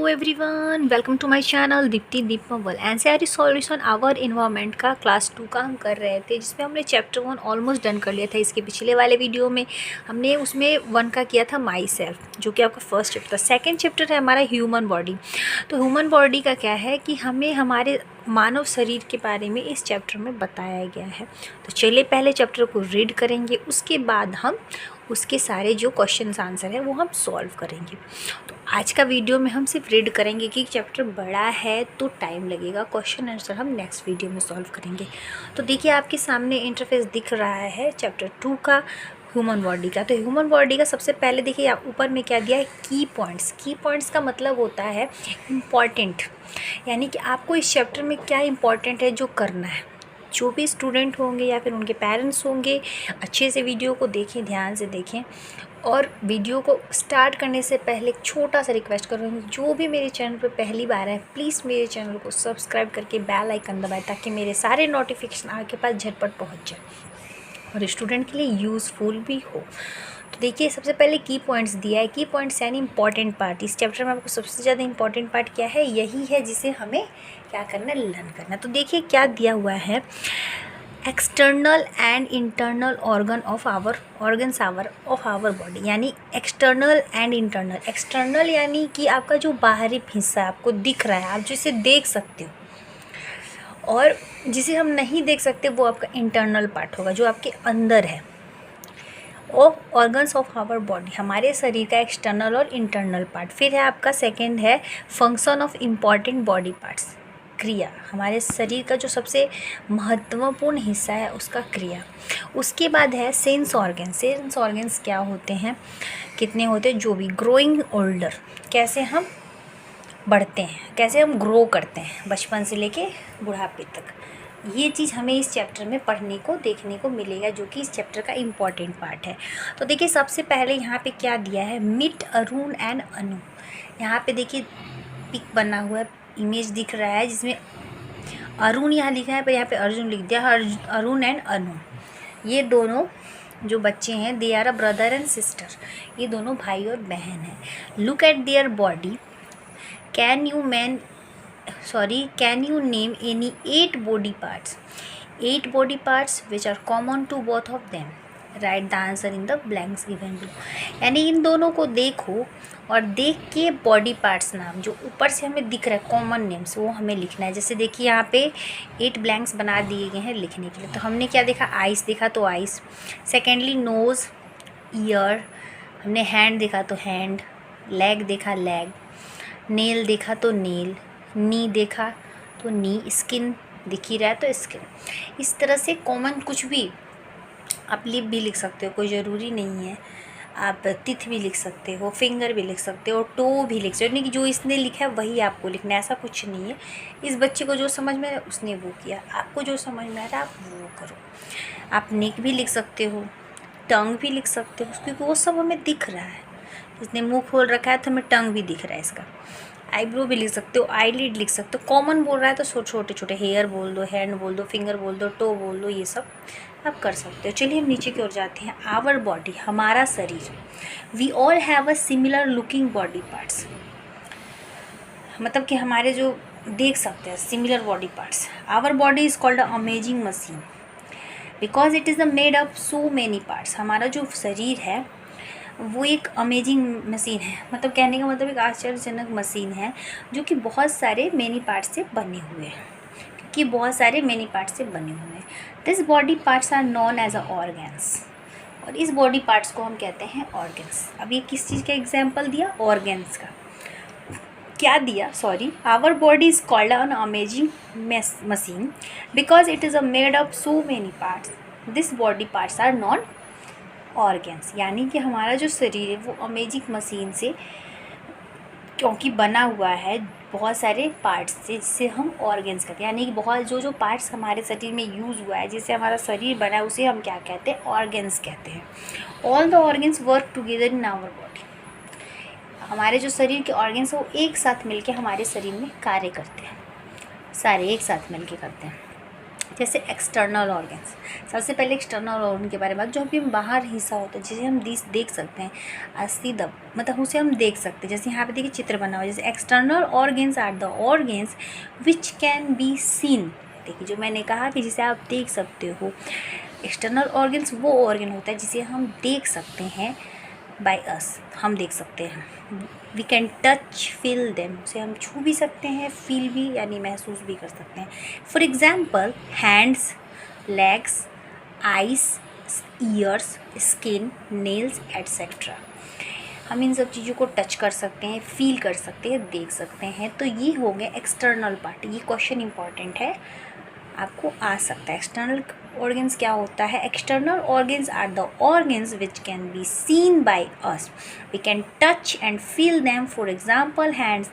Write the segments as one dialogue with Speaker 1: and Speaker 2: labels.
Speaker 1: Everyone, welcome to my channel Deepti Deepmal. NCERT solution our environment का class 2 का हम कर रहे थे, जिसमें हमने चैप्टर 1 ऑलमोस्ट डन कर लिया था। इसके पिछले वाले वीडियो में हमने उसमें 1 का किया था माई सेल्फ, जो कि आपका फर्स्ट चैप्टर था। सेकेंड चैप्टर है हमारा ह्यूमन बॉडी। तो ह्यूमन बॉडी का क्या है कि हमें हमारे मानव शरीर के बारे में इस चैप्टर में बताया गया है। तो चलिए पहले चैप्टर को रीड करेंगे, उसके बाद हम उसके सारे जो क्वेश्चन आंसर है वो हम सॉल्व करेंगे। तो आज का वीडियो में हम सिर्फ रीड करेंगे कि चैप्टर बड़ा है तो टाइम लगेगा, क्वेश्चन आंसर हम नेक्स्ट वीडियो में सॉल्व करेंगे। तो देखिए आपके सामने इंटरफेस दिख रहा है चैप्टर 2 का, ह्यूमन बॉडी का। तो ह्यूमन बॉडी का सबसे पहले देखिए आप ऊपर में क्या दिया है, की पॉइंट्स। की पॉइंट्स का मतलब होता है इम्पॉर्टेंट, यानी कि आपको इस चैप्टर में क्या इम्पॉर्टेंट है जो करना है। जो भी स्टूडेंट होंगे या फिर उनके पेरेंट्स होंगे, अच्छे से वीडियो को देखें, ध्यान से देखें। और वीडियो को स्टार्ट करने से पहले एक छोटा सा रिक्वेस्ट करूँगी, जो भी मेरे चैनल पर पहली बार है प्लीज़ मेरे चैनल को सब्सक्राइब करके बेल आइकन दबाएं, ताकि मेरे सारे नोटिफिकेशन आपके पास झटपट पहुंच जाए और स्टूडेंट के लिए यूज़फुल भी हो। तो देखिए सबसे पहले की पॉइंट्स दिया है। की पॉइंट्स यानी इंपॉर्टेंट पार्ट। इस चैप्टर में आपको सबसे ज़्यादा इंपॉर्टेंट पार्ट क्या है, यही है जिसे हमें क्या करना है, लर्न करना। तो देखिए क्या दिया हुआ है, external and internal organs of our body. यानी एक्सटर्नल एंड इंटरनल। एक्सटर्नल यानी कि आपका जो बाहरी हिस्सा है, आपको दिख रहा है, आप जिसे देख सकते हो, और जिसे हम नहीं देख सकते वो आपका इंटरनल पार्ट होगा, जो आपके अंदर है। Of organs of our body, हमारे शरीर का एक्सटर्नल और इंटरनल पार्ट। फिर है आपका सेकेंड है function of important body parts, क्रिया। हमारे शरीर का जो सबसे महत्वपूर्ण हिस्सा है उसका क्रिया। उसके बाद है सेंस ऑर्गन्स। सेंस ऑर्गन्स क्या होते हैं, कितने होते हैं, जो भी। ग्रोइंग ओल्डर, कैसे हम बढ़ते हैं, कैसे हम ग्रो करते हैं बचपन से लेके बुढ़ापे तक। ये चीज़ हमें इस चैप्टर में पढ़ने को देखने को मिलेगा, जो कि इस चैप्टर का इम्पॉर्टेंट पार्ट है। तो देखिए सबसे पहले यहाँ पे क्या दिया है, मीट अरुण एंड अनु। यहाँ पे देखिए पिक बना हुआ है, इमेज दिख रहा है, जिसमें अरुण यहाँ लिखा है पर यहाँ पे अर्जुन लिख दिया। अरुण एंड अनु, ये दोनों जो बच्चे हैं, they are a brother and sister. ये दोनों भाई और बहन हैं। Look at their body, can you name any 8 body parts? 8 body parts which are common to both of them. Write the answer in the blanks given below. यानी इन दोनों को देखो और देख के बॉडी पार्ट्स नाम जो ऊपर से हमें दिख रहा है, कॉमन नेम्स, वो हमें लिखना है। जैसे देखिए यहाँ पे 8 ब्लैंक्स बना दिए गए हैं लिखने के लिए। तो हमने क्या देखा, आइस देखा तो आइस, सेकेंडली नोज़, ईयर, हमने हैंड देखा तो हैंड, लेग देखा लेग, नेल देखा तो नेल, नी देखा तो नी, स्किन दिख ही रहा है तो स्किन। इस तरह से कॉमन कुछ भी, आप लिप भी लिख सकते हो, कोई ज़रूरी नहीं है। आप टिथ भी लिख सकते हो, फिंगर भी लिख सकते हो, टो भी लिख सकते हो। नहीं कि जो इसने लिखा है वही आपको लिखना है, ऐसा कुछ नहीं है। इस बच्चे को जो समझ में आ रहा है उसने वो किया, आपको जो समझ में आ रहा है आप वो करो। आप नेक भी लिख सकते हो, टंग भी लिख सकते हो, क्योंकि वो सब हमें दिख रहा है। इसने मुँह खोल रखा है तो हमें टंग भी दिख रहा है इसका। आईब्रो भी लिख सकते हो, आईलिड लिख सकते हो। कॉमन बोल रहा है तो छोटे छोटे हेयर बोल दो, हैंड बोल दो, फिंगर बोल दो, टो बोल दो, ये सब आप कर सकते हो। चलिए हम नीचे की ओर जाते हैं। आवर बॉडी, हमारा शरीर। We all have a similar looking body parts, मतलब कि हमारे जो देख सकते हैं similar body parts. Our body is called a amazing machine because it is a made of so many parts. हमारा जो शरीर है वो एक अमेजिंग मशीन है, मतलब कहने का मतलब एक आश्चर्यजनक मशीन है, जो कि बहुत सारे मैनी पार्ट्स से बने हुए हैं, क्योंकि बहुत सारे मैनी पार्ट्स से बने हुए हैं। This body parts are known as a organs, और इस बॉडी पार्ट्स को हम कहते हैं ऑर्गन्स। अब ये किस चीज़ का एग्जाम्पल दिया, ऑर्गन्स का। क्या दिया, sorry, our body is called an amazing machine because it is a made of so many parts. This body parts are known organs, यानी कि हमारा जो शरीर है वो अमेजिंग मशीन से क्योंकि बना हुआ है बहुत सारे पार्ट्स से, जिसे हम ऑर्गन्स कहते हैं। यानी कि बहुत जो पार्ट्स हमारे शरीर में यूज़ हुआ है, जिससे हमारा शरीर बना है, उसे हम क्या कहते हैं, ऑर्गन्स कहते हैं। All the organs work together in our body. हमारे जो शरीर के ऑर्गन्स वो एक साथ मिलकर हमारे शरीर में कार्य करते हैं, सारे एक साथ मिलकर करते हैं। जैसे एक्सटर्नल ऑर्गन्स, सबसे पहले एक्सटर्नल ऑर्गन के बारे में जो भी हम बाहर हिस्सा होता है जिसे हम देख सकते हैं सीधा, मतलब उसे हम देख सकते हैं। जैसे यहाँ पे देखिए चित्र बना हुआ है, जैसे external organs are the organs which can be seen. देखिए जो मैंने कहा कि जिसे आप देख सकते हो, एक्सटर्नल ऑर्गन्स वो ऑर्गन होता है जिसे हम देख सकते हैं, बाय अस, हम देख सकते हैं। We can touch feel them, उसे हम छू भी सकते हैं, फील भी यानी महसूस भी कर सकते हैं। For example hands, legs, ice, years, skin, nails etcetera. हम इन सब चीज़ों को टच कर सकते हैं, फील कर सकते हैं, देख सकते हैं। तो ये हो गया एक्सटर्नल पार्ट। ये क्वेश्चन इंपॉर्टेंट है, आपको आ सकता है। एक्सटर्नल ऑर्गन्स क्या होता है? External organs are the organs which can be seen by us, we can touch and feel them. For example hands,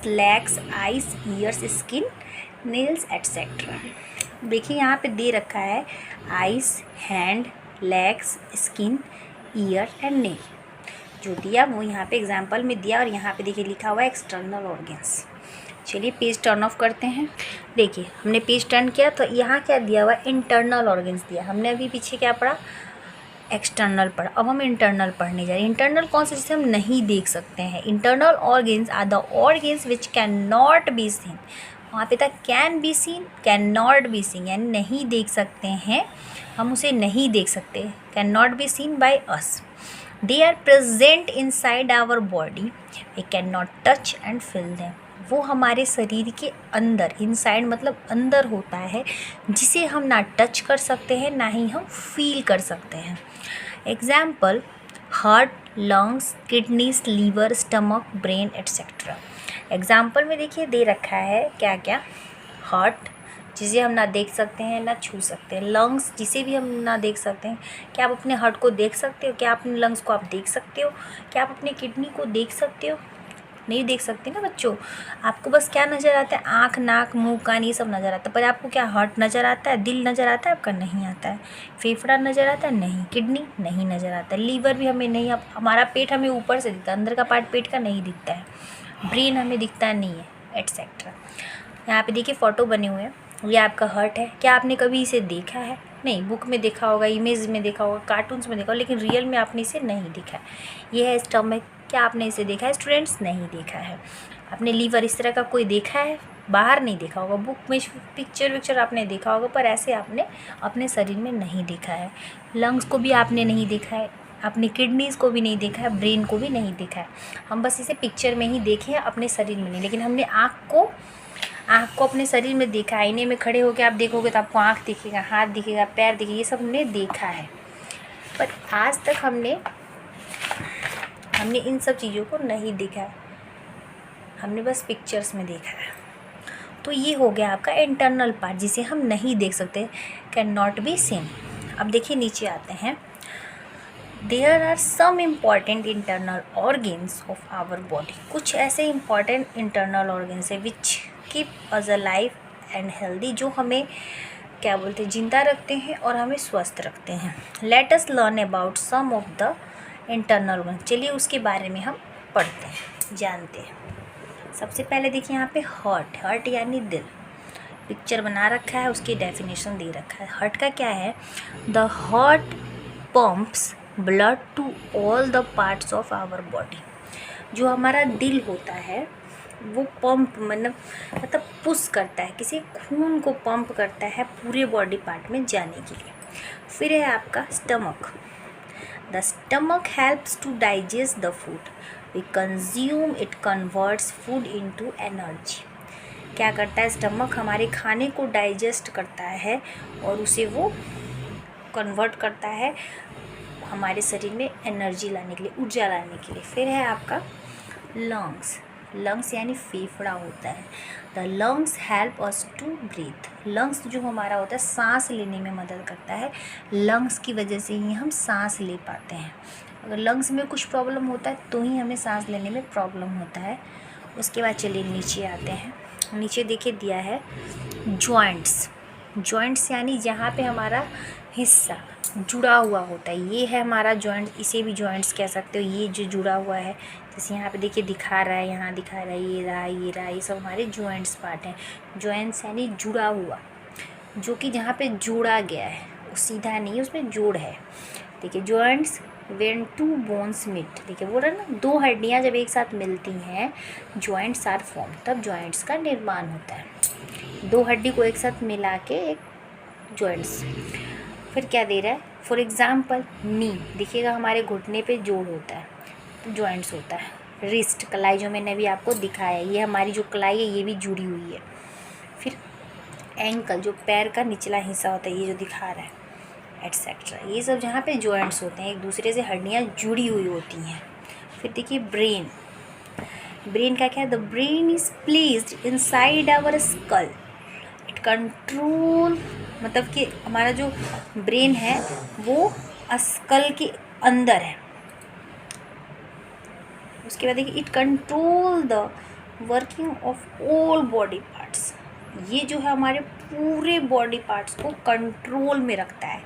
Speaker 1: legs, eyes, ears, skin, nails etcetera. देखिए यहाँ पे दे रखा है eyes, hand, legs, skin, ear and nail. जो दिया वो यहाँ पे एग्जाम्पल में दिया, और यहाँ पे देखिए लिखा हुआ है एक्सटर्नल ऑर्गन्स। चलिए पेज टर्न ऑफ करते हैं। देखिए हमने पेज टर्न किया तो यहाँ क्या दिया हुआ है? इंटरनल ऑर्गन्स दिया। हमने अभी पीछे क्या पढ़ा? एक्सटर्नल पढ़ा। अब हम इंटरनल पढ़ने जा रहे हैं। इंटरनल कौन से जिसे हम नहीं देख सकते हैं? Internal organs are the organs which can not be seen. वहाँ पे था can be seen, can not be seen, यानी नहीं देख सकते हैं, हम उसे नहीं देख सकते। Can not be seen by us. They are present inside our body, we can not touch and feel them. वो हमारे शरीर के अंदर, इनसाइड मतलब अंदर होता है, जिसे हम ना टच कर सकते हैं ना ही हम फील कर सकते हैं। Example heart, lungs, kidneys, liver, stomach, brain etcetera. Example में देखिए दे रखा है क्या क्या? हार्ट, जिसे हम ना देख सकते हैं ना छू सकते हैं। लंग्स, जिसे भी हम ना देख सकते हैं। क्या आप अपने हार्ट को देख सकते हो? क्या आप अपने लंग्स को आप देख सकते हो? क्या आप अपने किडनी को देख सकते हो? नहीं देख सकते ना बच्चों। आपको बस क्या नज़र आता है? आँख, नाक, मुंह, कान, ये सब नज़र आता है। पर आपको क्या हार्ट नज़र आता है? दिल नज़र आता है आपका? नहीं आता है। फेफड़ा नज़र आता है? नहीं। किडनी नहीं नज़र आता है। लीवर भी हमें नहीं, अब हमारा पेट हमें ऊपर से दिखता है, अंदर का पार्ट पेट का नहीं दिखता है। ब्रेन हमें दिखता नहीं है, एट्सेट्रा। यहाँ पे देखिए फ़ोटो बने हुए हैं, ये आपका हार्ट है। क्या आपने कभी इसे देखा है? नहीं। बुक में देखा होगा, इमेज में देखा होगा, कार्टून्स में देखा होगा, लेकिन रियल में आपने इसे नहीं देखा है। ये है स्टमक। क्या आपने इसे देखा है स्टूडेंट्स? नहीं देखा है। आपने लीवर इस तरह का कोई देखा है? बाहर नहीं देखा होगा, बुक में पिक्चर आपने देखा होगा, पर ऐसे आपने अपने शरीर में नहीं देखा है। लंग्स को भी आपने नहीं देखा है, अपनी किडनीज़ को भी नहीं देखा है, ब्रेन को भी नहीं देखा है। हम बस इसे पिक्चर में ही देखे हैं, अपने शरीर में नहीं। लेकिन हमने आँख को अपने शरीर में देखा। आईने में खड़े होकर आप देखोगे तो आपको आँख दिखेगा, हाथ दिखेगा, पैर दिखेगा, ये सब हमने देखा है। पर आज तक हमने इन सब चीज़ों को नहीं देखा है, हमने बस पिक्चर्स में देखा है। तो ये हो गया आपका इंटरनल पार्ट, जिसे हम नहीं देख सकते, कैन नॉट बी सीन। अब देखिए नीचे आते हैं। There are some important internal organs of our body. कुछ ऐसे इम्पॉर्टेंट इंटरनल ऑर्गन्स है which keep us alive and healthy, जो हमें क्या बोलते हैं, जिंदा रखते हैं और हमें स्वस्थ रखते हैं। Let us learn about some of the internal organ. चलिए उसके बारे में हम पढ़ते हैं, जानते हैं। सबसे पहले देखिए यहाँ पे हार्ट यानी दिल, पिक्चर बना रखा है, उसकी डेफिनेशन दे रखा है। हार्ट का क्या है? The heart pumps blood to all the parts of our body. जो हमारा दिल होता है वो पंप मतलब पुश करता है, किसी खून को पंप करता है पूरे बॉडी पार्ट में जाने के लिए। फिर है आपका stomach. The stomach helps to digest the food we consume, it converts food into energy. क्या करता है स्टमक? हमारे खाने को डाइजेस्ट करता है और उसे वो कन्वर्ट करता है हमारे शरीर में एनर्जी लाने के लिए, ऊर्जा लाने के लिए। फिर है आपका लंग्स यानी फेफड़ा होता है। The lungs help us to breathe. Lungs जो हमारा होता है सांस लेने में मदद करता है। लंग्स की वजह से ही हम सांस ले पाते हैं। अगर लंग्स में कुछ प्रॉब्लम होता है तो ही हमें सांस लेने में प्रॉब्लम होता है। उसके बाद चलिए नीचे आते हैं। नीचे देखिए दिया है जॉइंट्स यानी जहाँ पे हमारा हिस्सा जुड़ा हुआ होता है, ये है हमारा जॉइंट, इसे भी जॉइंट्स कह सकते हो। ये जो जुड़ा हुआ है, जैसे यहाँ पे देखिए दिखा रहा है, यहाँ दिखा रहा है, ये रहा, ये रहा, ये सब हमारे जॉइंट्स पार्ट हैं। जॉइंट्स यानी जुड़ा हुआ, जो कि जहाँ पे जोड़ा गया है, वो सीधा नहीं, उसमें जोड़ है। देखिए joints when two bones meet, देखिए बोल रहा है ना, दो हड्डियाँ जब एक साथ मिलती हैं, जॉइंट्स आर फॉर्म, तब जॉइंट्स का निर्माण होता है। दो हड्डी को एक साथ मिला के एक जॉइंट्स। फिर क्या दे रहा है, फॉर एग्जाम्पल नी, देखिएगा हमारे घुटने पे जोड़ होता है तो जॉइंट्स होता है। रिस्ट, कलाई जो मैंने अभी आपको दिखाया, ये हमारी जो कलाई है ये भी जुड़ी हुई है। फिर एंकल, जो पैर का निचला हिस्सा होता है, ये जो दिखा रहा है, एटसेट्रा, ये सब जहाँ पे जॉइंट्स होते हैं, एक दूसरे से हड्डियाँ जुड़ी हुई होती हैं। फिर देखिए ब्रेन, ब्रेन का क्या है, the brain is placed inside our skull, it control, मतलब कि हमारा जो ब्रेन है वो स्कल के अंदर है। उसके बाद देखिए it control the working of all body parts, ये जो है हमारे पूरे बॉडी पार्ट्स को कंट्रोल में रखता है।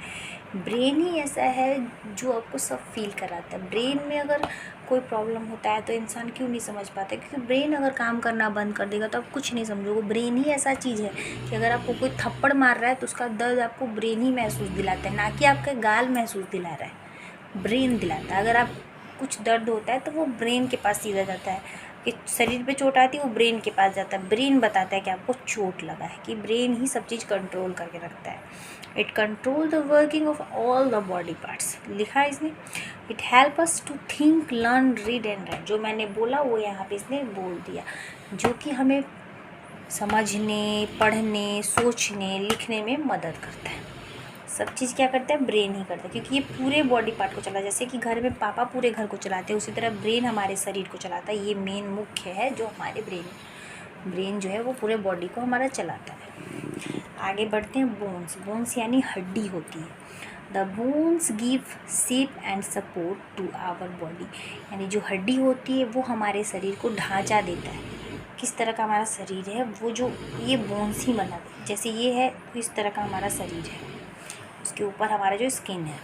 Speaker 1: ब्रेन ही ऐसा है जो आपको सब फील कराता है। ब्रेन में अगर कोई प्रॉब्लम होता है तो इंसान क्यों नहीं समझ पाता, क्योंकि ब्रेन अगर काम करना बंद कर देगा तो आप कुछ नहीं समझोगे। ब्रेन ही ऐसा चीज़ है कि अगर आपको कोई थप्पड़ मार रहा है तो उसका दर्द आपको ब्रेन ही महसूस दिलाता है, ना कि आपका गाल महसूस दिला रहा है, ब्रेन दिलाता है। अगर आप कुछ दर्द होता है तो वो ब्रेन के पास सीधा जाता है, कि शरीर पे चोट आती है वो ब्रेन के पास जाता है, ब्रेन बताता है कि आपको चोट लगा है, कि ब्रेन ही सब चीज़ कंट्रोल करके रखता है। It control the working of all the body parts, लिखा है इसने। It help us to think, learn, read and write, जो मैंने बोला वो यहाँ पे इसने बोल दिया, जो कि हमें समझने, पढ़ने, सोचने, लिखने में मदद करता है। सब चीज़ क्या करता है, ब्रेन ही करता है, क्योंकि ये पूरे बॉडी पार्ट को चला, जैसे कि घर में पापा पूरे घर को चलाते हैं, उसी तरह ब्रेन हमारे शरीर को चलाता है। ये मेन मुख्य है जो हमारे ब्रेन जो है वो पूरे बॉडी को हमारा चलाता है। आगे बढ़ते हैं, बोन्स, बोन्स यानी हड्डी होती है। The bones give shape and support to our body, यानी जो हड्डी होती है वो हमारे शरीर को ढांचा देता है। किस तरह का हमारा शरीर है वो, जो ये बोन्स ही बना दे, जैसे ये है तो इस तरह का हमारा शरीर है, उसके ऊपर हमारा जो स्किन है।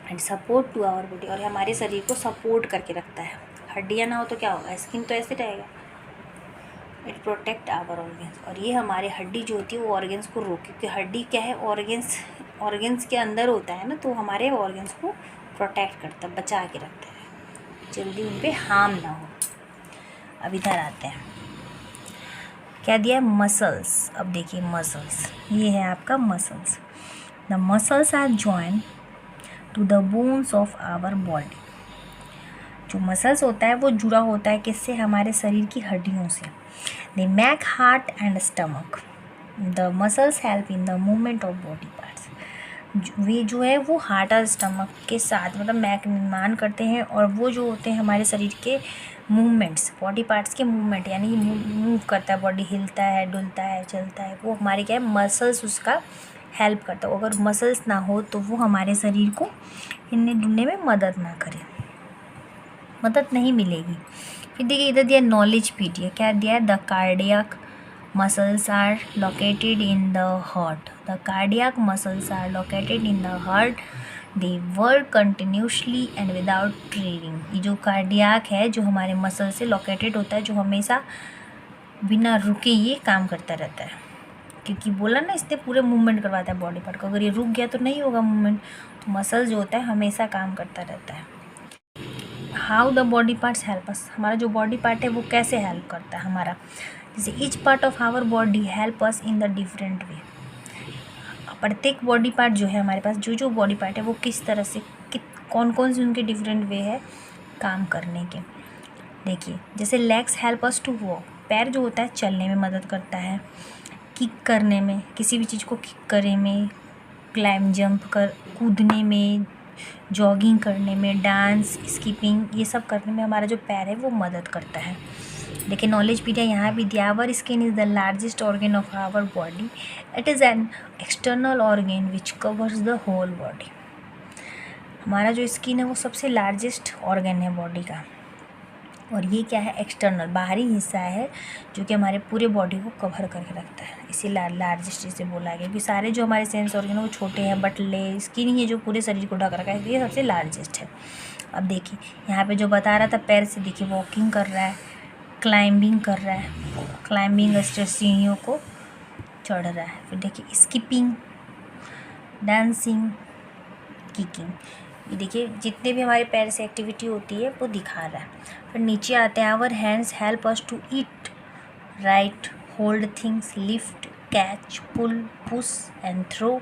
Speaker 1: And support to our body, और हमारे शरीर को सपोर्ट करके रखता है। हड्डियाँ ना हो तो क्या होगा, स्किन तो ऐसे रहेगा। इट प्रोटेक्ट आवर ऑर्गेन्स, और ये हमारे हड्डी जो होती है वो ऑर्गेन्स को रोके, क्योंकि हड्डी क्या है, ऑर्गेन्स के अंदर होता है ना, तो हमारे ऑर्गेन्स को प्रोटेक्ट करता है, बचा के रखता है, जल्दी उन पर हार्म ना हो। अब इधर आते हैं, क्या दिया है, मसल्स। अब देखिए मसल्स, ये है आपका muscles. The muscles are joint to the bones of our body, जो मसल्स होता है वो जुड़ा होता है किससे, हमारे शरीर की हड्डियों से। They make heart and stomach, the muscles help in the movement of body parts, वे जो है वो हार्ट और स्टमक के साथ मतलब मैक निर्माण करते हैं, और वो जो होते हैं हमारे शरीर के मूवमेंट्स, बॉडी पार्ट्स के मूवमेंट, यानी मूव करता है, बॉडी हिलता है, डुलता है, चलता है, वो हमारे क्या है, मसल्स उसका हेल्प करता है। अगर मसल्स ना हो तो वो हमारे शरीर को हिलने डुलने में मदद ना करे, मदद नहीं मिलेगी। फिर देखिए इधर दिया नॉलेज पीडिया, क्या दिया है, the cardiac muscles are located in the heart, the cardiac muscles are located in the heart, they work continuously and without training. ये जो कार्डियक है जो हमारे मसल से लोकेटेड होता है, जो हमेशा बिना रुके ये काम करता रहता है, क्योंकि बोला ना इसने पूरे मूवमेंट करवाता है बॉडी पार्ट को, अगर ये रुक गया तो नहीं होगा मूवमेंट, तो मसल जो होता है हमेशा काम करता रहता है। How the body parts help us, हमारा जो बॉडी पार्ट है वो कैसे हेल्प करता है हमारा, जैसे each part of our body help us in the different way, प्रत्येक बॉडी पार्ट जो है हमारे पास, जो बॉडी पार्ट है वो किस तरह से, कौन कौन से उनके डिफरेंट वे है काम करने के। देखिए जैसे legs help us to walk, पैर जो होता है चलने में मदद करता है, किक करने में, किसी भी चीज़ को किक करने में, क्लाइम जंप कर कूदने में, जॉगिंग करने में, डांस, स्किपिंग, ये सब करने में हमारा जो पैर है वो मदद करता है। देखिए नॉलेज पीडिया यहाँ भी दिया, our skin is the largest organ of our body, it is an external organ which covers the whole body, हमारा जो स्किन है वो सबसे लार्जेस्ट ऑर्गन है बॉडी का, और ये क्या है, एक्सटर्नल, बाहरी हिस्सा है जो कि हमारे पूरे बॉडी को कवर करके रखता है, इसी लार्जेस्ट इसे बोला गया, क्योंकि सारे जो हमारे सेंस ऑर्गन वो छोटे हैं, बट स्किन ही है जो पूरे शरीर को ढक रखा है, ये सबसे लार्जेस्ट है। अब देखिए यहाँ पे जो बता रहा था, पैर से देखिए वॉकिंग कर रहा है, क्लाइंबिंग कर रहा है, क्लाइंबिंग सीढ़ियों को चढ़ रहा है। फिर देखिए स्किपिंग, डांसिंग, किकिंग, ये देखिए जितने भी हमारे पैर से एक्टिविटी होती है वो दिखा रहा है। फिर नीचे आते हैं, our hands help us to eat, write, hold things, lift, catch, pull, push and throw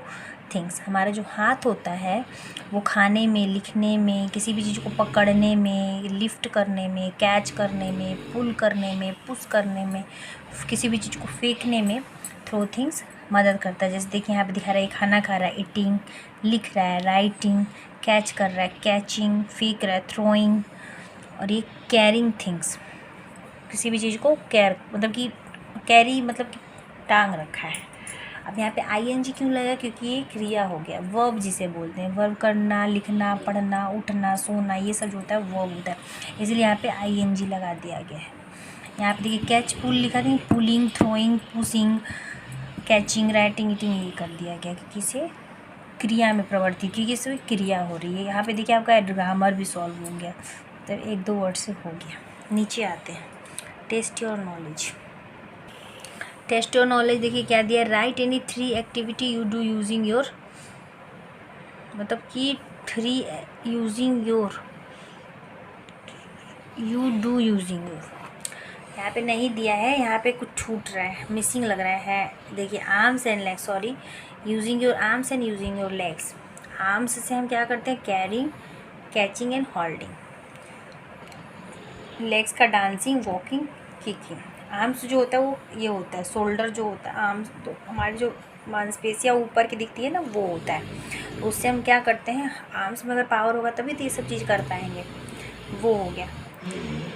Speaker 1: things. हमारा जो हाथ होता है वो खाने में, लिखने में, किसी भी चीज़ को पकड़ने में, लिफ्ट करने में, कैच करने में, पुल करने में, पुश करने में, किसी भी चीज़ को फेंकने में, थ्रो थिंग्स मदद करता है। जैसे देखिए यहाँ पे दिखा रहा है, खाना खा रहा है, ईटिंग, लिख रहा है, राइटिंग, कैच कर रहा है, कैचिंग, फेंक रहा है, थ्रोइंग, और ये कैरिंग थिंग्स, किसी भी चीज़ को कैर मतलब कि कैरी मतलब कि टांग रखा है। अब यहाँ पे आईएनजी क्यों लगा, क्योंकि ये क्रिया हो गया, वर्ब जिसे बोलते हैं, वर्ब करना, लिखना, पढ़ना, उठना, सोना, ये सब जो होता है वर्ब होता है, इसलिए यहाँ पे आईएनजी लगा दिया गया है। यहाँ पे देखिए कैच पुल लिखा नहीं, pulling, throwing, pushing, catching, writing, eating, ये कर दिया गया क्योंकि इसे क्रिया में प्रवृत्ति की, इससे क्रिया हो रही है। यहाँ पे देखिए आपका ग्रामर भी सॉल्व हो गया, तो एक दो वर्ड से हो गया। नीचे आते हैं, test your knowledge. Test your knowledge देखिए क्या दिया, write any 3 activity you do using your, मतलब कि 3 using your, you do using your, यहाँ पे नहीं दिया है, यहाँ पे कुछ छूट रहा है, मिसिंग लग रहा है। देखिए arms and legs, sorry, using your arms and using your legs. Arms से हम क्या करते हैं, carrying, catching and holding. Legs का डांसिंग, वॉकिंग, किकिंग। आर्म्स जो होता है वो ये होता है, शोल्डर जो होता है, आर्म्स तो हमारी जो मांसपेशियाँ ऊपर की दिखती है ना, वो होता है। उससे हम क्या करते हैं, आर्म्स में अगर पावर होगा तभी तो ये सब चीज़ कर पाएंगे। वो हो गया,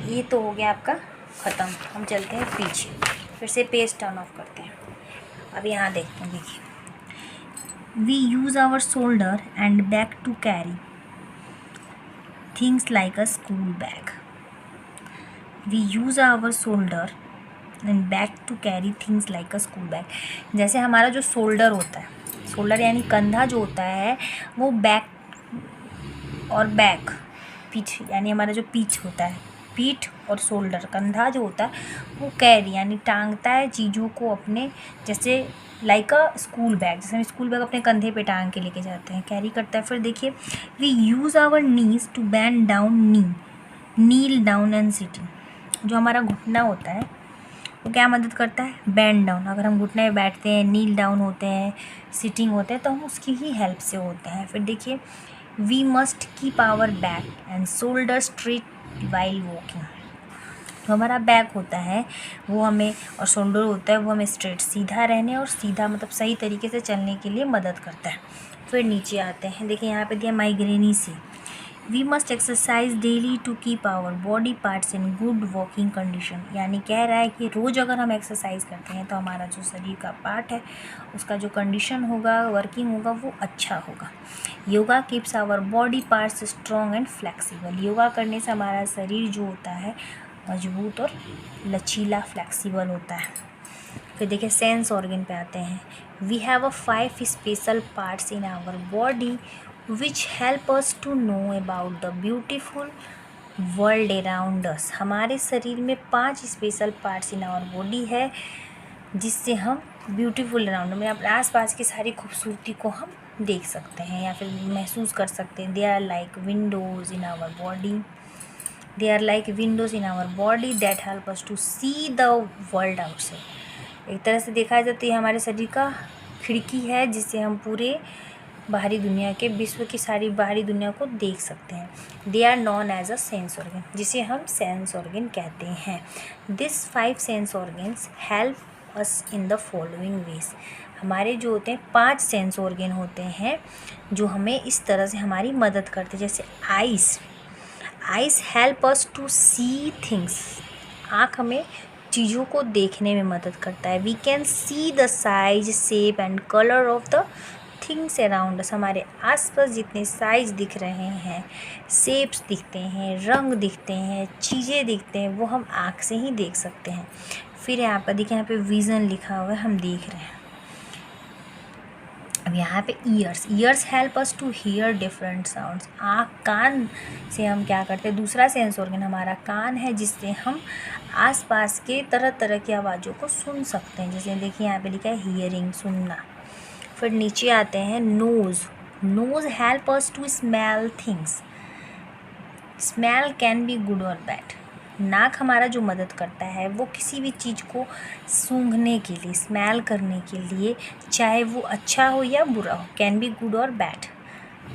Speaker 1: ये तो हो गया आपका ख़त्म। हम चलते हैं पीछे, फिर से पेज टर्न ऑफ करते हैं। अब यहाँ देखते हैं, देखिए, we use our shoulder and back to carry things like a school bag. We use our shoulder and back to carry things like a school bag. जैसे हमारा जो शोल्डर होता है, शोल्डर यानी कंधा जो होता है, वो बैक और बैक, पीठ यानी हमारा जो पीठ होता है, पीठ और शोल्डर, कंधा जो होता है वो कैरी यानी टांगता है चीज़ों को अपने, जैसे लाइक अ स्कूल बैग, जैसे हम स्कूल बैग अपने कंधे पे टांग के लेके जाते हैं, कैरी करता है। फिर देखिए, we use our knees to bend down, kneel down and sitting. जो हमारा घुटना होता है वो क्या मदद करता है, बैंड डाउन। अगर हम घुटने में बैठते हैं, नील डाउन होते हैं, सिटिंग होते हैं, तो हम उसकी ही हेल्प से होते हैं। फिर देखिए, we must keep our back and shoulder straight while walking. जो हमारा बैक होता है वो हमें, और शोल्डर होता है वो हमें स्ट्रेट, सीधा रहने और सीधा मतलब सही तरीके से चलने के लिए मदद करता है। फिर नीचे आते हैं, देखिए यहाँ पे दिया माइग्रेनी से, we must exercise daily to keep our body parts in good working condition. यानी कह रहा है कि रोज़ अगर हम एक्सरसाइज करते हैं तो हमारा जो शरीर का पार्ट है उसका जो कंडीशन होगा, वर्किंग होगा, वो अच्छा होगा। Yoga keeps our body parts strong and flexible. Yoga करने से हमारा शरीर जो होता है मजबूत और लचीला, फ्लेक्सिबल होता है। फिर देखिए सेंस ऑर्गन पे आते हैं, we have a 5 special parts in our body which help us to know about the beautiful world around us। हमारे शरीर में 5 special parts in our body है जिससे हम ब्यूटीफुल अराउंड में अपने आसपास की सारी खूबसूरती को हम देख सकते हैं या फिर महसूस कर सकते हैं। They are like windows in our body, they are like windows in our body that help us to see the world outside. एक तरह से देखा जाए तो ये हमारे शरीर का खिड़की है जिससे हम पूरे बाहरी दुनिया के, विश्व की सारी बाहरी दुनिया को देख सकते हैं। They are known as a sense organ, जिसे हम सेंस ऑर्गन कहते हैं। This 5 sense organs help us in the following ways. हमारे जो होते हैं 5 सेंस ऑर्गन होते हैं जो हमें इस तरह से हमारी मदद करते हैं। जैसे eyes help us to see things. आँख हमें चीज़ों को देखने में मदद करता है। We can see the size, shape and colour of the things around us, हमारे आसपास जितने साइज दिख रहे हैं, शेप्स दिखते हैं, रंग दिखते हैं, चीज़ें दिखते हैं, वो हम आँख से ही देख सकते हैं। फिर यहाँ पर देखिए, यहाँ पे विज़न लिखा हुआ है, हम देख रहे हैं। अब यहाँ पे ears help us to hear different sounds. आँख, कान से हम क्या करते हैं, दूसरा सेंस ऑर्गन हमारा कान है, जिससे हम आसपास के तरह तरह की आवाज़ों को सुन सकते हैं। जैसे देखिए यहाँ पे लिखा है हियरिंग, सुनना। फिर नीचे आते हैं nose help us to smell things. Smell can be good और बैड। नाक हमारा जो मदद करता है वो किसी भी चीज़ को सूंघने के लिए, स्मेल करने के लिए, चाहे वो अच्छा हो या बुरा हो, कैन बी गुड और बैड।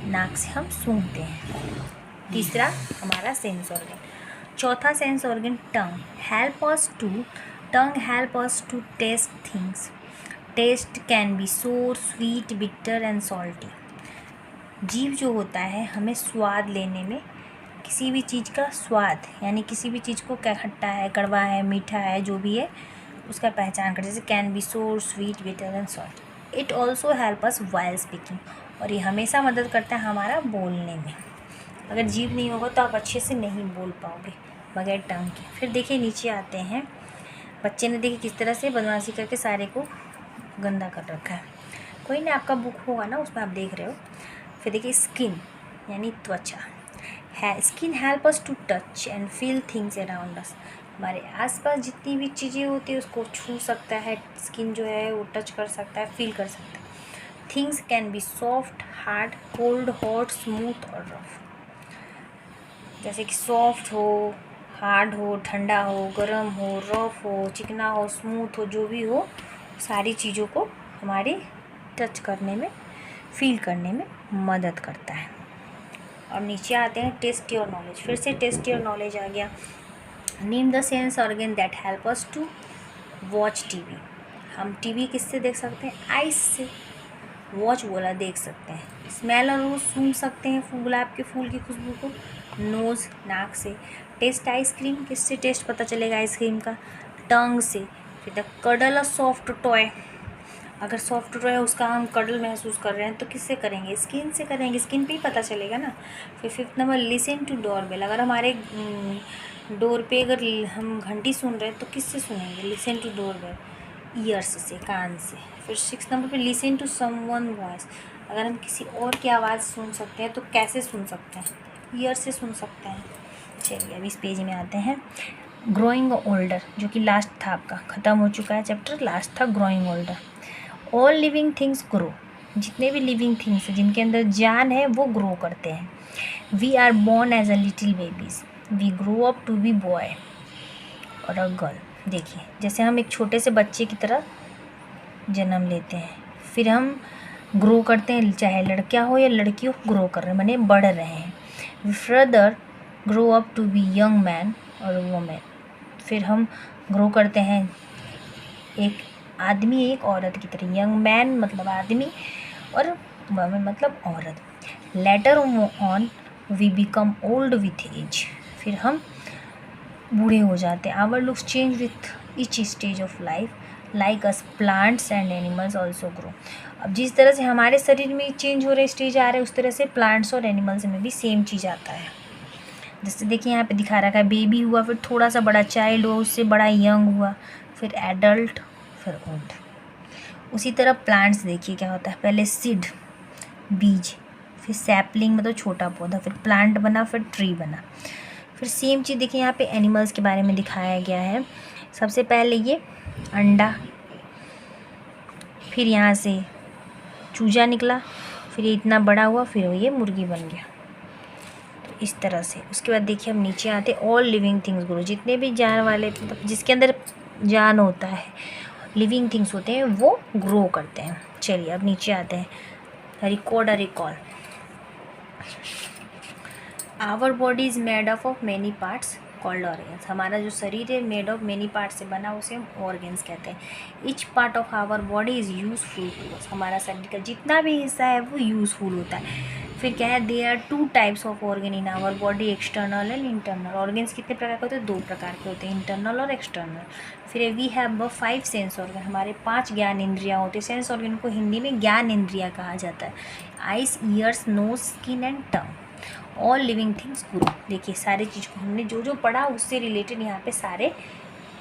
Speaker 1: नाक से हम सूंघते हैं। तीसरा हमारा सेंस ऑर्गन। चौथा sense organ tongue help us to taste things. Taste can be sour, sweet, bitter and salty. जीभ जो होता है हमें स्वाद लेने में, किसी भी चीज़ का स्वाद, यानी किसी भी चीज़ को क्या खट्टा है, कड़वा है, मीठा है, जो भी है उसका पहचान कर, जैसे can be sour, sweet, bitter and salt. It also help us while speaking, और ये हमेशा मदद करता है हमारा बोलने में। अगर जीभ नहीं होगा तो आप अच्छे से नहीं बोल पाओगे बगैर टंग के। फिर देखिए नीचे आते हैं, बच्चे ने देखिए किस तरह से बदमाशी करके सारे को गंदा कर रखा है। कोई ना, आपका बुक होगा ना, उसमें आप देख रहे हो। फिर देखिए स्किन यानी त्वचा है। Skin help us to touch and feel things around us. हमारे आसपास जितनी भी चीज़ें होती है उसको छू सकता है, स्किन जो है वो टच कर सकता है, फील कर सकता है। Things can be soft, hard, cold, hot, smooth और रफ। जैसे कि सॉफ्ट हो, हार्ड हो, ठंडा हो, गर्म हो, रफ हो, चिकना हो, स्मूथ हो, जो भी हो, सारी चीज़ों को हमारी टच करने में, फील करने में मदद करता है। और नीचे आते हैं टेस्ट योर नॉलेज। फिर से टेस्ट योर नॉलेज आ गया। Name the sense organ that help us to watch TV. हम टीवी किससे देख सकते हैं? आइस से। वॉच बोला, देख सकते हैं। स्मेल और वो सूंघ सकते हैं गुलाब के फूल की खुशबू को, नोज़, नाक से। टेस्ट आइसक्रीम, किससे टेस्ट पता चलेगा आइसक्रीम का? टंग से। फिर the cuddle a soft toy, अगर सॉफ्ट टॉय है उसका हम कडल महसूस कर रहे हैं तो किससे करेंगे? स्किन से करेंगे, स्किन पे ही पता चलेगा ना। फिर 5th number listen to doorbell, अगर हमारे डोर पे अगर हम घंटी सुन रहे हैं तो किससे सुनेंगे? लिसन टू डोरबेल, ईयर्स से, कान से। फिर 6th नंबर पे लिसन टू समवन वॉइस, अगर हम किसी और की आवाज़ सुन सकते हैं तो कैसे सुन सकते हैं? ईयर से सुन सकते हैं। चलिए अब इस पेज में आते हैं। ग्रोइंग ओल्डर, जो कि लास्ट था आपका, ख़त्म हो चुका है चैप्टर, लास्ट था growing older. All living things grow, जितने भी लिविंग थिंग्स हैं जिनके अंदर जान है वो ग्रो करते हैं। We are born as a little babies, we grow up to be boy और अ गर्ल। देखिए जैसे हम एक छोटे से बच्चे की तरह जन्म लेते हैं, फिर हम ग्रो करते हैं, चाहे लड़का हो या लड़की हो, ग्रो कर रहे हैं माने बढ़ रहे हैं। We further grow up to be young man और वुमेन, फिर हम ग्रो करते हैं एक आदमी एक औरत की तरह। यंग मैन मतलब आदमी और वुमेन मतलब औरत। Later on we become old with age, फिर हम बूढ़े हो जाते हैं। Our looks change with each stage of life, like us plants and animals also grow. अब जिस तरह से हमारे शरीर में चेंज हो रहे स्टेज आ रहे हैं, उस तरह से प्लांट्स और एनिमल्स में भी सेम चीज़ आता है। जैसे देखिए यहाँ पे दिखा रखा है, बेबी हुआ, फिर थोड़ा सा बड़ा चाइल्ड हुआ, उससे बड़ा यंग हुआ, फिर एडल्ट, फिर ओल्ड। उसी तरह प्लांट्स देखिए क्या होता है, पहले सीड, बीज, फिर सैपलिंग मतलब छोटा पौधा, फिर प्लांट बना, फिर ट्री बना। फिर सेम चीज़ देखिए यहाँ पे एनिमल्स के बारे में दिखाया गया है। सबसे पहले ये अंडा, फिर यहाँ से चूजा निकला, फिर ये इतना बड़ा हुआ, फिर ये मुर्गी बन गया। तो इस तरह से उसके बाद देखिए हम नीचे आते, ऑल लिविंग थिंग्स ग्रो, जितने भी जान वाले मतलब जिसके अंदर जान होता है, लिविंग थिंग्स होते हैं, वो ग्रो करते हैं। चलिए अब नीचे आते हैं, record a recall. Our body is made up of many parts called organs, हमारा जो शरीर है मेड ऑफ मैनी पार्ट्स से बना, उसे हम ऑर्गन्स कहते हैं। Each part of our body is useful to us, हमारा शरीर का जितना भी हिस्सा है वो यूज़फुल होता है। फिर क्या है, there are 2 types of organ in our body, external and internal. Organs कितने प्रकार के होते हैं? 2 प्रकार के होते हैं, इंटरनल और एक्सटर्नल। फिर वी हैव 5 सेंस ऑर्गन, हमारे 5 ज्ञान इंद्रियाँ होती हैं। सेंस ऑर्गन को हिंदी में ज्ञान इंद्रियाँ कहा जाता है। Eyes, ears, nose, skin and tongue. All living things grow. देखिए सारी चीज़ को हमने जो जो पढ़ा उससे रिलेटेड यहाँ पे सारे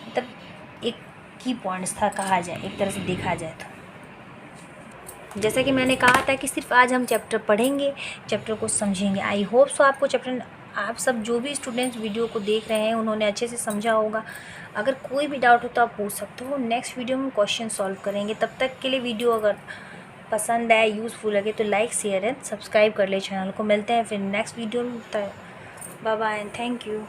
Speaker 1: मतलब एक की पॉइंट्स था कहा जाए, एक तरह से देखा जाए तो। जैसा कि मैंने कहा था कि सिर्फ आज हम चैप्टर पढ़ेंगे, चैप्टर को समझेंगे। आई होप सो आपको चैप्टर, आप सब जो भी स्टूडेंट्स वीडियो को देख रहे हैं उन्होंने अच्छे से समझा होगा। अगर कोई भी डाउट हो तो आप पूछ सकते हो, नेक्स्ट वीडियो में क्वेश्चन सॉल्व करेंगे। तब तक के लिए वीडियो अगर पसंद आए, यूज़फुल लगे तो लाइक, शेयर एंड सब्सक्राइब कर ले चैनल को। मिलते हैं फिर नेक्स्ट वीडियो में। Bye bye and thank you.